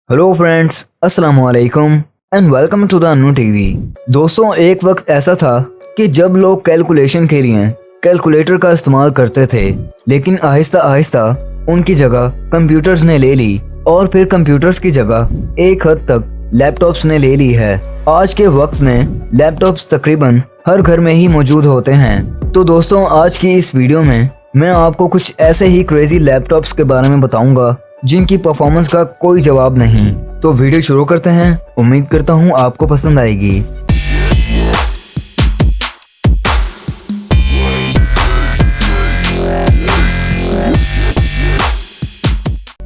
Hello friends, अस्सलाम वालेकुम and welcome to the Anu TV. दोस्तों, एक वक्त ऐसा था कि जब लोग कैलकुलेशन के लिए कैलकुलेटर का इस्तेमाल करते थे, लेकिन आहिस्ता आहिस्ता उनकी जगह कंप्यूटर्स ने ले ली और फिर कंप्यूटर्स की जगह एक हद तक लैपटॉप्स ने ले ली है। आज के वक्त में लैपटॉप्स तकरीबन हर घर में ही मौजूद होते हैं। तो दोस्तों, आज की इस वीडियो में मैं आपको कुछ ऐसे ही क्रेजी लैपटॉप्स के बारे में बताऊंगा जिनकी परफॉर्मेंस का कोई जवाब नहीं। तो वीडियो शुरू करते हैं। उम्मीद करता हूँ आपको पसंद आएगी।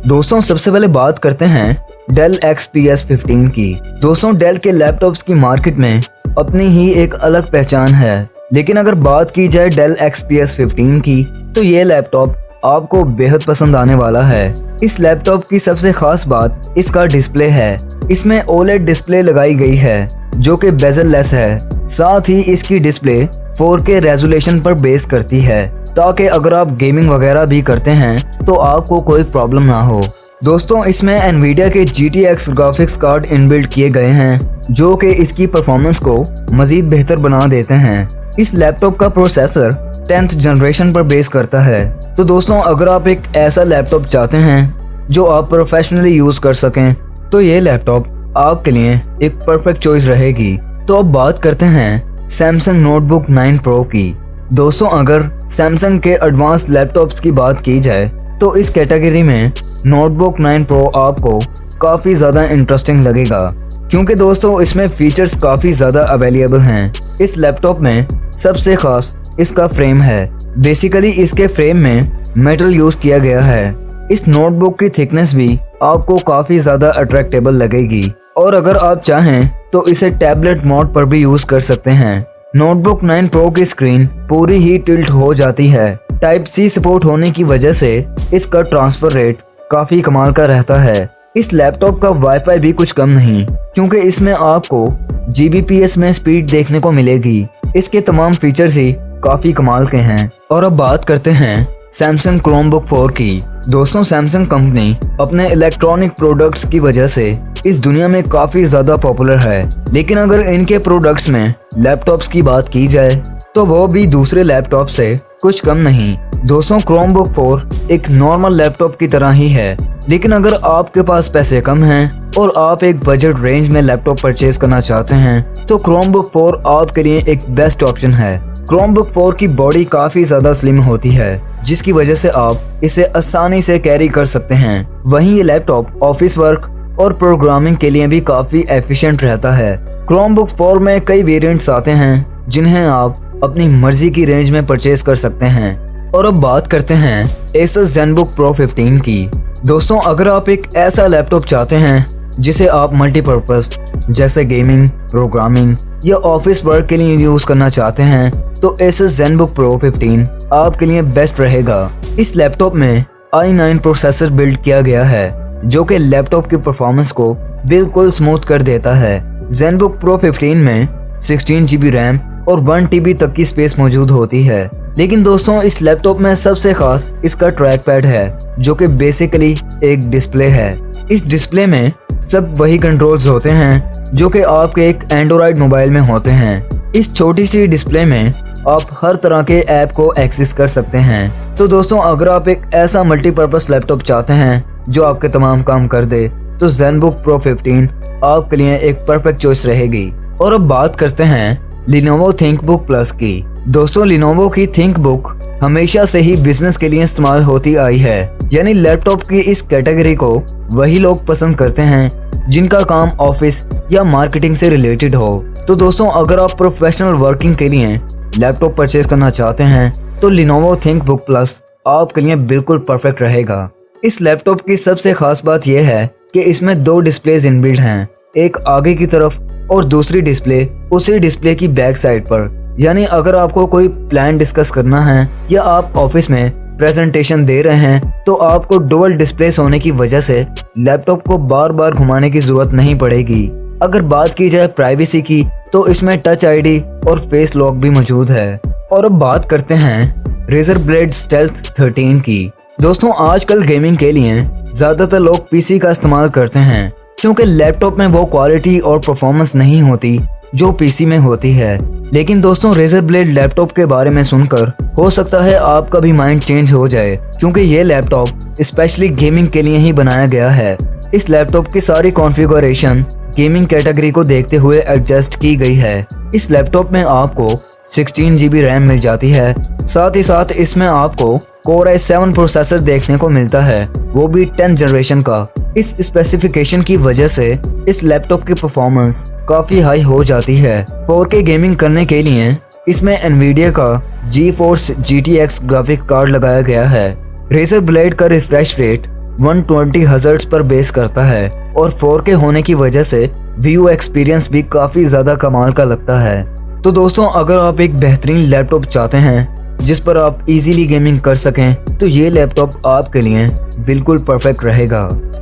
दोस्तों, सबसे पहले बात करते हैं डेल XPS 15 की। दोस्तों, डेल के लैपटॉप्स की मार्केट में अपनी ही एक अलग पहचान है, लेकिन अगर बात की जाए डेल XPS 15 की तो ये लैपटॉप आपको बेहद पसंद आने वाला है। इस लैपटॉप की सबसे खास बात इसका डिस्प्ले है। इसमें OLED डिस्प्ले लगाई गई है जो कि बेजल लेस है। साथ ही इसकी डिस्प्ले 4K रेजोल्यूशन पर बेस करती है, ताकि अगर आप गेमिंग वगैरह भी करते हैं तो आपको कोई प्रॉब्लम ना हो। दोस्तों, इसमें एनवीडिया के GTX ग्राफिक्स कार्ड इनबिल्ट किए गए हैं जो कि इसकी परफॉर्मेंस को मजीद बेहतर बना देते हैं। इस लैपटॉप का प्रोसेसर 10th जनरेशन पर बेस करता है। तो दोस्तों, अगर आप एक ऐसा लैपटॉप चाहते हैं जो आप प्रोफेशनली यूज कर सकें तो ये लैपटॉप आपके लिए एक परफेक्ट चॉइस रहेगी। तो अब बात करते हैं सैमसंग नोटबुक 9 प्रो की। दोस्तों, अगर सैमसंग के एडवांस लैपटॉप्स की बात की जाए तो इस कैटेगरी में नोटबुक 9 प्रो आपको काफ़ी ज़्यादा इंटरेस्टिंग लगेगा, क्योंकि दोस्तों इसमें फीचर्स काफ़ी ज़्यादा अवेलेबल हैं। इस लैपटॉप में सबसे खास इसका फ्रेम है। बेसिकली इसके फ्रेम में मेटल यूज किया गया है। इस नोटबुक की थिकनेस भी आपको काफी ज्यादा अट्रैक्टेबल लगेगी और अगर आप चाहें तो इसे टैबलेट मोड पर भी यूज कर सकते हैं। नोटबुक 9 प्रो की स्क्रीन पूरी ही टिल्ट हो जाती है। टाइप C सपोर्ट होने की वजह से इसका ट्रांसफर रेट काफी कमाल का रहता है। इस लैपटॉप का वाईफाई भी कुछ कम नहीं, क्योंकि इसमें आपको Gbps में स्पीड देखने को मिलेगी। इसके तमाम फीचर्स ही काफी कमाल के हैं। और अब बात करते हैं सैमसंग क्रोमबुक 4 की। दोस्तों, सैमसंग कंपनी अपने इलेक्ट्रॉनिक प्रोडक्ट्स की वजह से इस दुनिया में काफी ज्यादा पॉपुलर है, लेकिन अगर इनके प्रोडक्ट्स में लैपटॉप्स की बात की जाए तो वो भी दूसरे लैपटॉप से कुछ कम नहीं। दोस्तों, क्रोमबुक 4 एक नॉर्मल लैपटॉप की तरह ही है, लेकिन अगर आपके पास पैसे कम हैं और आप एक बजट रेंज में लैपटॉप परचेज करना चाहते हैं तो क्रोमबुक 4 आपके लिए एक बेस्ट ऑप्शन है। क्रोमबुक 4 की बॉडी काफी ज्यादा स्लिम होती है, जिसकी वजह से आप इसे आसानी से कैरी कर सकते हैं। वहीं ये लैपटॉप ऑफिस वर्क और प्रोग्रामिंग के लिए भी काफी एफिशिएंट रहता है। क्रोमबुक 4 में कई वेरिएंट्स आते हैं जिन्हें आप अपनी मर्जी की रेंज में परचेज कर सकते हैं। और अब बात करते हैं Asus ZenBook Pro 15 की। दोस्तों, अगर आप एक ऐसा लैपटॉप चाहते हैं जिसे आप मल्टीपर्पज जैसे गेमिंग, प्रोग्रामिंग या ऑफिस वर्क के लिए यूज करना चाहते हैं तो Asus ZenBook Pro 15 आपके लिए बेस्ट रहेगा। इस लैपटॉप में i9 प्रोसेसर बिल्ड किया गया है जो कि लैपटॉप की परफॉर्मेंस को बिल्कुल स्मूथ कर देता है। ZenBook Pro 15 में 16 GB रैम और 1 TB तक की स्पेस मौजूद होती है। लेकिन दोस्तों, इस लैपटॉप में सबसे खास इसका ट्रैक पैड है जो कि बेसिकली एक डिस्प्ले है। इस डिस्प्ले में सब वही कंट्रोल्स होते हैं जो कि आपके एक एंड्रॉइड मोबाइल में होते हैं। इस छोटी सी डिस्प्ले में आप हर तरह के ऐप को एक्सेस कर सकते हैं। तो दोस्तों, अगर आप एक ऐसा मल्टीपर्पस लैपटॉप चाहते हैं जो आपके तमाम काम कर दे तो ZenBook Pro 15 आपके लिए एक परफेक्ट चॉइस रहेगी। और अब बात करते हैं Lenovo ThinkBook Plus की। दोस्तों, Lenovo की ThinkBook हमेशा से ही बिजनेस के लिए इस्तेमाल होती आई है, यानी लैपटॉप की इस कैटेगरी को वही लोग पसंद करते हैं जिनका काम ऑफिस या मार्केटिंग से रिलेटेड हो। तो दोस्तों, अगर आप प्रोफेशनल वर्किंग के लिए लैपटॉप परचेज करना चाहते हैं तो Lenovo ThinkBook Plus आपके लिए बिल्कुल परफेक्ट रहेगा। इस लैपटॉप की सबसे खास बात यह है कि इसमें 2 डिस्प्लेज इनबिल्ट हैं, एक आगे की तरफ और दूसरी डिस्प्ले उसी डिस्प्ले की बैक साइड पर। यानी अगर आपको कोई प्लान डिस्कस करना है या आप ऑफिस में प्रेजेंटेशन दे रहे हैं तो आपको डुअल डिस्प्लेस होने की वजह से लैपटॉप को बार बार घुमाने की जरूरत नहीं पड़ेगी। अगर बात की जाए प्राइवेसी की तो इसमें टच आईडी और फेस लॉक भी मौजूद है। और अब बात करते हैं Razer Blade Stealth 13 की। दोस्तों, आजकल गेमिंग के लिए ज्यादातर लोग पीसी का इस्तेमाल करते हैं, क्योंकि लैपटॉप में वो क्वालिटी और परफॉर्मेंस नहीं होती जो पीसी में होती है। लेकिन दोस्तों रेजर ब्लेड लैपटॉप के बारे में सुनकर हो सकता है आपका भी माइंड चेंज हो जाए, क्योंकि ये लैपटॉप स्पेशली गेमिंग के लिए ही बनाया गया है। इस लैपटॉप की सारी कॉन्फ़िगरेशन गेमिंग कैटेगरी को देखते हुए एडजस्ट की गई है। इस लैपटॉप में आपको 16 GB रैम मिल जाती है। साथ ही साथ इसमें आपको Core i7 प्रोसेसर देखने को मिलता है, वो भी 10th जनरेशन का। इस स्पेसिफिकेशन की वजह से इस लैपटॉप की परफॉर्मेंस काफी हाई हो जाती है। 4K गेमिंग करने के लिए इसमें Nvidia का GeForce GTX ग्राफिक कार्ड लगाया गया है। रेजर ब्लेड का रिफ्रेश रेट 120 हर्ट्ज पर बेस करता है और 4K होने की वजह से व्यू एक्सपीरियंस भी काफी ज्यादा कमाल का लगता है। तो दोस्तों अगर आप एक बेहतरीन लैपटॉप चाहते हैं जिस पर आप इजीली गेमिंग कर सकें, तो ये लैपटॉप आपके लिए बिल्कुल परफेक्ट रहेगा।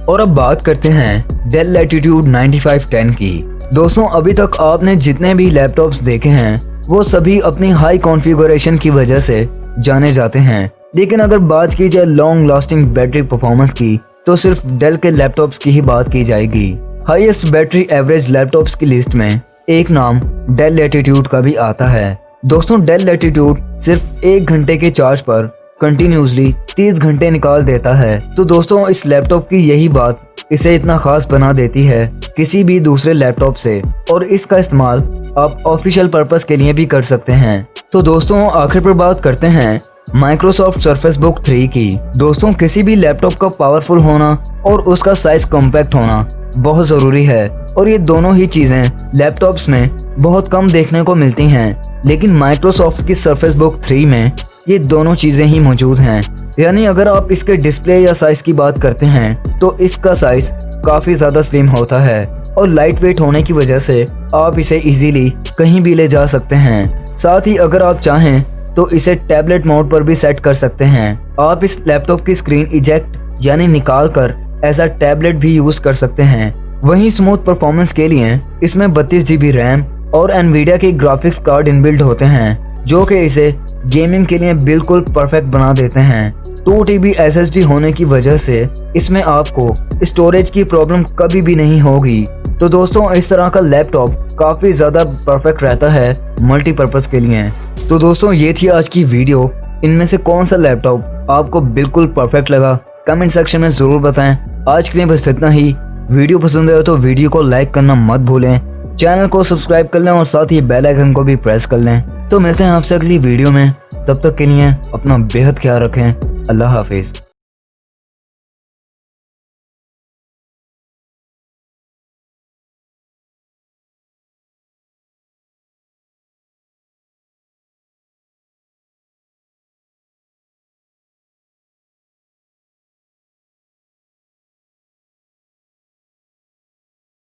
और अब बात करते हैं Dell Latitude 9510 की। दोस्तों अभी तक आपने जितने भी लैपटॉप्स देखे हैं वो सभी अपनी हाई कॉन्फ़िगरेशन की वजह से जाने जाते हैं, लेकिन अगर बात की जाए लॉन्ग लास्टिंग बैटरी परफॉर्मेंस की तो सिर्फ डेल के लैपटॉप्स की ही बात की जाएगी। हाईएस्ट बैटरी एवरेज लैपटॉप्स की लिस्ट में एक नाम Dell Latitude का भी आता है। दोस्तों Dell Latitude सिर्फ 1 घंटे के चार्ज पर कंटिन्यूसली 30 घंटे निकाल देता है। तो दोस्तों इस लैपटॉप की यही बात इसे इतना खास बना देती है किसी भी दूसरे लैपटॉप से, और इसका इस्तेमाल आप ऑफिशियल पर्पस के लिए भी कर सकते हैं। तो दोस्तों आखिर पर बात करते हैं Microsoft Surface Book 3 की। दोस्तों किसी भी लैपटॉप का पावरफुल होना और उसका साइज कॉम्पैक्ट होना बहुत ज़रूरी है, और ये दोनों ही चीज़ें लैपटॉप्स में बहुत कम देखने को मिलती हैं। लेकिन Microsoft की Surface Book 3 में ये दोनों चीज़ें ही मौजूद हैं। यानी अगर आप इसके डिस्प्ले या साइज़ की बात करते हैं तो इसका साइज़ काफ़ी ज़्यादा स्लिम होता है और लाइट वेट होने की वजह से आप इसे इजीली कहीं भी ले जा सकते हैं। साथ ही अगर आप चाहें तो इसे टैबलेट मोड पर भी सेट कर सकते हैं। आप इस लैपटॉप की स्क्रीन इजेक्ट यानी निकाल कर ऐसा टैबलेट भी यूज़ कर सकते हैं। वहीं स्मूथ परफॉर्मेंस के लिए इसमें 32 GB रैम और Nvidia के ग्राफिक्स कार्ड इनबिल्ट होते हैं, जो कि इसे गेमिंग के लिए बिल्कुल परफेक्ट बना देते हैं। 2 TB SSD होने की वजह से इसमें आपको स्टोरेज की प्रॉब्लम कभी भी नहीं होगी। तो दोस्तों इस तरह का लैपटॉप काफ़ी ज़्यादा परफेक्ट रहता है मल्टीपर्पज़ के लिए। तो दोस्तों ये थी आज की वीडियो। इनमें से कौन सा लैपटॉप आपको बिल्कुल परफेक्ट लगा कमेंट सेक्शन में ज़रूर बताएं। आज के लिए बस इतना ही। वीडियो पसंद आए तो वीडियो को लाइक करना मत भूलें, चैनल को सब्सक्राइब कर लें और साथ ही बेल आइकन को भी प्रेस कर लें। तो मिलते हैं आपसे अगली वीडियो में, तब तक के लिए अपना बेहद ख्याल रखें। अल्लाह हाफिज़।